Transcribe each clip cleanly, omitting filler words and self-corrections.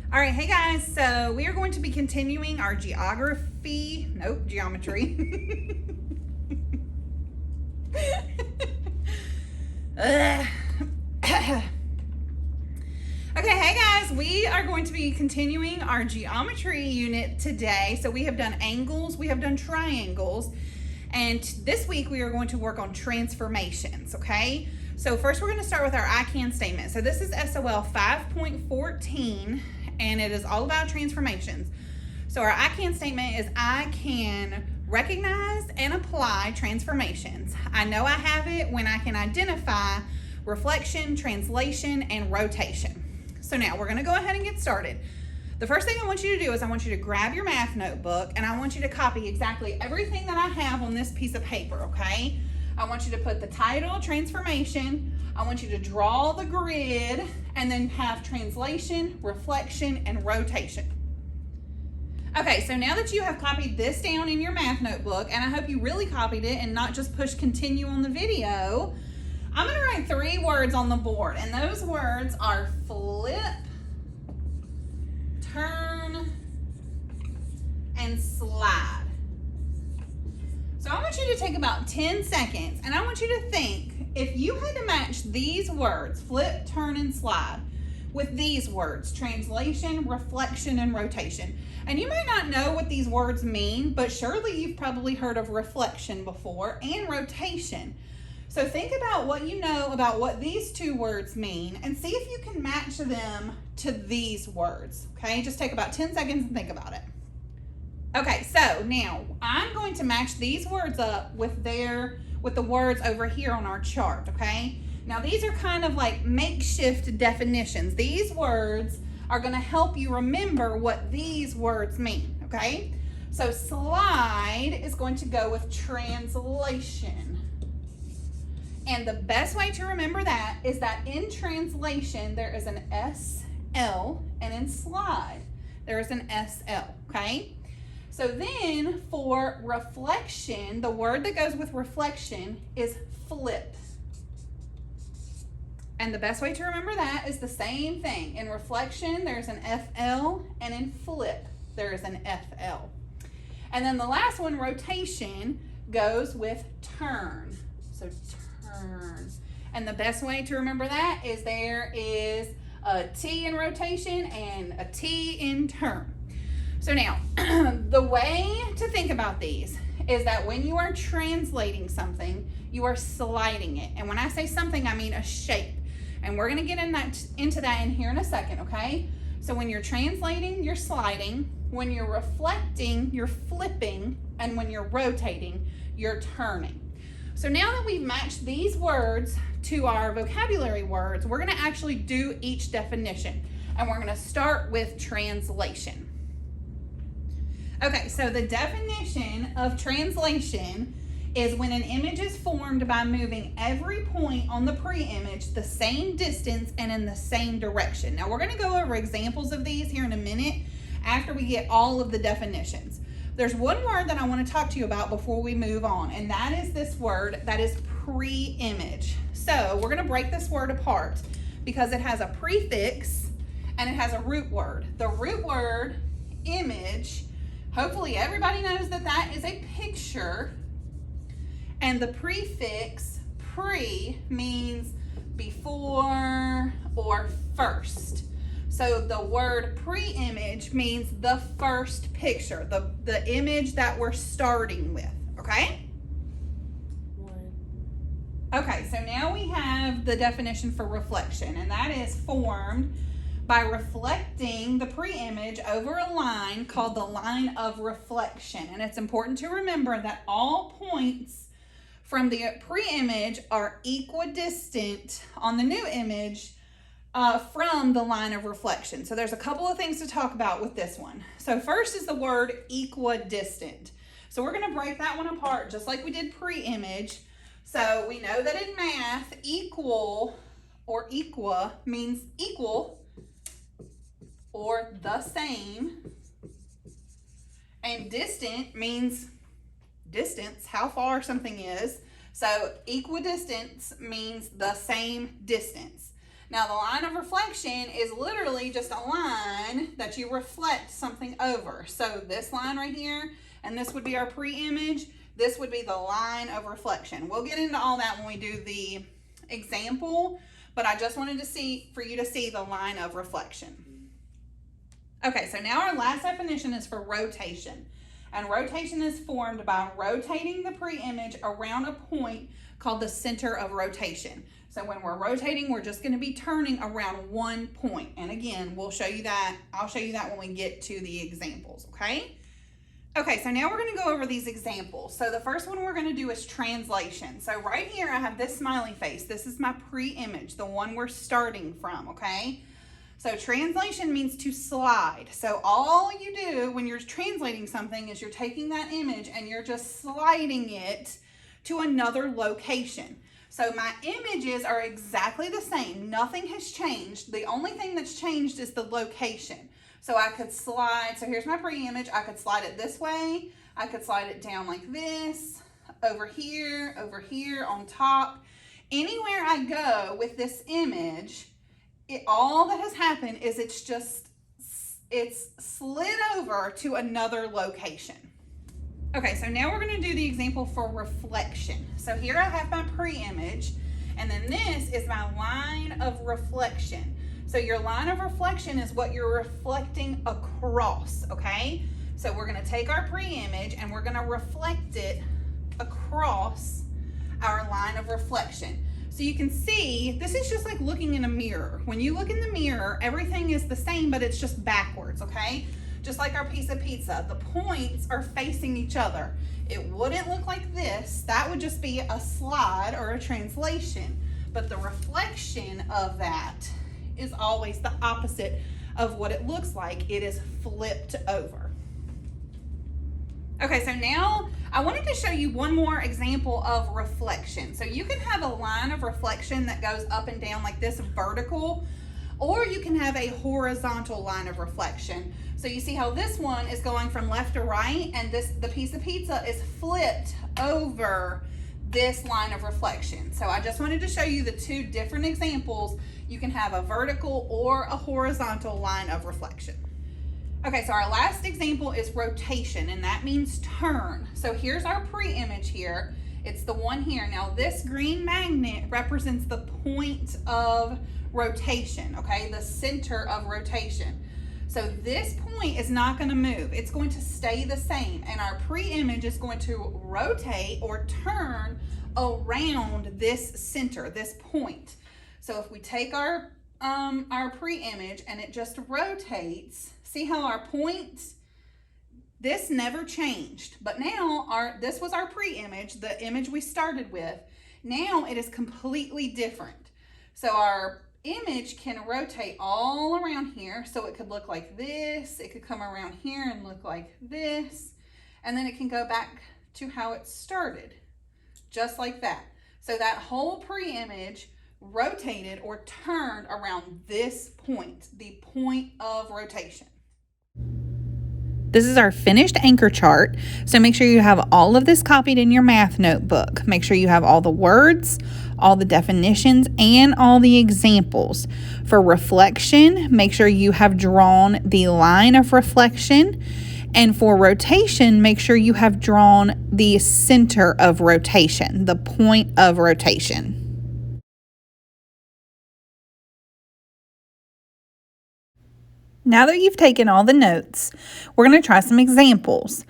All right, hey guys, so we are going to be continuing our geometry. Ugh. Okay, hey guys, we are going to be continuing our geometry unit today. So we have done angles, we have done triangles, and this week we are going to work on transformations, okay? So first we're going to start with our I can statement. So this is SOL 5.14, and it is all about transformations. So our I can statement is I can recognize and apply transformations. I know I have it when I can identify reflection, translation, and rotation. So now we're going to go ahead and get started. The first thing I want you to do is I want you to grab your math notebook and I want you to copy exactly everything that I have on this piece of paper, okay? I want you to put the title, transformation. I want you to draw the grid and then have translation, reflection, and rotation. Okay, so now that you have copied this down in your math notebook, and I hope you really copied it and not just push continue on the video, I'm going to write 3 words on the board, and those words are flip, turn, and slide. So I want you to take about 10 seconds, and I want you to think, if you had to match these words, flip, turn, and slide, with these words, translation, reflection, and rotation. And you may not know what these words mean, but surely you've probably heard of reflection before and rotation. So think about what you know about what these 2 words mean and see if you can match them to these words, okay? Just take about 10 seconds and think about it. Okay, so now I'm going to match these words up with the words over here on our chart, okay? Now these are kind of like makeshift definitions. These words are going to help you remember what these words mean, okay? So slide is going to go with translation. And the best way to remember that is that in translation, there is an SL, and in slide, there is an SL, okay? So then for reflection, the word that goes with reflection is flip. And the best way to remember that is the same thing. In reflection, there's an FL, and in flip, there is an FL. And then the last one, rotation, goes with turn. So turn. And the best way to remember that is there is a T in rotation and a T in turn. So now, the way to think about these is that when you are translating something, you are sliding it. And when I say something, I mean a shape. And we're going to get into that in here in a second, okay? So when you're translating, you're sliding. When you're reflecting, you're flipping. And when you're rotating, you're turning. So now that we've matched these words to our vocabulary words, we're going to actually do each definition. And we're going to start with translation. Okay, so the definition of translation is when an image is formed by moving every point on the pre-image the same distance and in the same direction. Now we're going to go over examples of these here in a minute after we get all of the definitions. There's one word that I want to talk to you about before we move on, and that is this word that is pre-image. So we're going to break this word apart because it has a prefix and it has a root word. The root word, image, hopefully everybody knows that that is a picture. And the prefix, pre, means before or first. So the word pre-image means the first picture, the image that we're starting with, okay? Okay, so now we have the definition for reflection, and that is formed by reflecting the pre-image over a line called the line of reflection. And it's important to remember that all points from the pre-image are equidistant on the new image from the line of reflection. So there's a couple of things to talk about with this one. So first is the word equidistant. So we're going to break that one apart just like we did pre-image. So we know that in math, equal or equa means equal or the same. And distant means distance, how far something is. So equidistance means the same distance. Now, the line of reflection is literally just a line that you reflect something over. So this line right here, and this would be our pre-image. This would be the line of reflection. We'll get into all that when we do the example, but I just wanted to for you to see the line of reflection. Okay, so now our last definition is for rotation. And rotation is formed by rotating the pre-image around a point called the center of rotation. So when we're rotating, we're just going to be turning around one point. And again, we'll show you that. I'll show you that when we get to the examples, okay? Okay, so now we're going to go over these examples. So the first one we're going to do is translation. So right here, I have this smiley face. This is my pre-image, the one we're starting from, okay? So translation means to slide. So all you do when you're translating something is you're taking that image and you're just sliding it to another location. So my images are exactly the same. Nothing has changed. The only thing that's changed is the location. So I could slide, so here's my pre-image. I could slide it this way. I could slide it down like this, over here, on top. Anywhere I go with this image, all that has happened is it's slid over to another location. Okay, so now we're going to do the example for reflection. So here I have my pre-image, and then this is my line of reflection. So your line of reflection is what you're reflecting across, okay? So we're going to take our pre-image and we're going to reflect it across our line of reflection. So you can see, this is just like looking in a mirror. When you look in the mirror, everything is the same, but it's just backwards, okay? Just like our piece of pizza, the points are facing each other. It wouldn't look like this. That would just be a slide or a translation. But the reflection of that is always the opposite of what it looks like. It is flipped over. Okay, so now I wanted to show you one more example of reflection. So you can have a line of reflection that goes up and down like this, vertical, or you can have a horizontal line of reflection. So you see how this one is going from left to right, and the piece of pizza is flipped over this line of reflection. So I just wanted to show you the two different examples. You can have a vertical or a horizontal line of reflection. Okay, so our last example is rotation, and that means turn. So here's our pre-image here. It's the one here. Now this green magnet represents the point of rotation, okay? The center of rotation. So this point is not going to move. It's going to stay the same, and our pre-image is going to rotate or turn around this center, this point. So if we take our pre-image and it just rotates, see how our points, this never changed, but now this was our pre-image, the image we started with. Now it is completely different. So our image can rotate all around here. So it could look like this, it could come around here and look like this, and then it can go back to how it started, just like that. So that whole pre-image rotated or turned around this point, the point of rotation. This is our finished anchor chart, so make sure you have all of this copied in your math notebook. Make sure you have all the words, all the definitions, and all the examples. For reflection, make sure you have drawn the line of reflection. And for rotation, make sure you have drawn the center of rotation, the point of rotation. Now that you've taken all the notes, we're going to try some examples.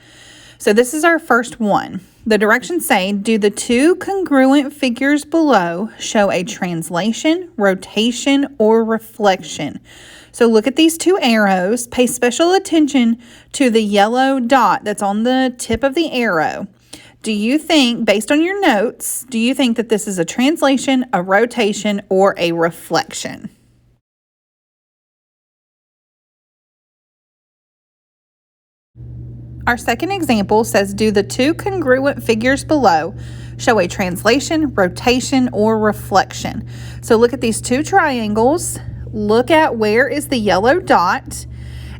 So this is our first one. The directions say, do the two congruent figures below show a translation, rotation, or reflection? So look at these two arrows. Pay special attention to the yellow dot that's on the tip of the arrow. Do you think, based on your notes, do you think that this is a translation, a rotation, or a reflection? Our second example says, do the two congruent figures below show a translation, rotation, or reflection? So look at these two triangles. Look at where is the yellow dot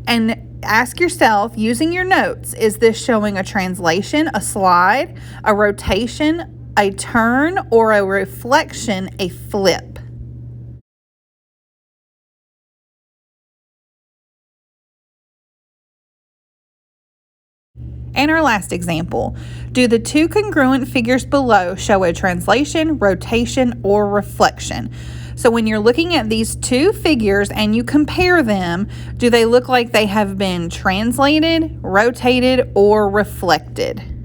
and ask yourself, using your notes, is this showing a translation, a slide, a rotation, a turn, or a reflection, a flip? And our last example, do the two congruent figures below show a translation, rotation, or reflection? So when you're looking at these two figures and you compare them, do they look like they have been translated, rotated, or reflected?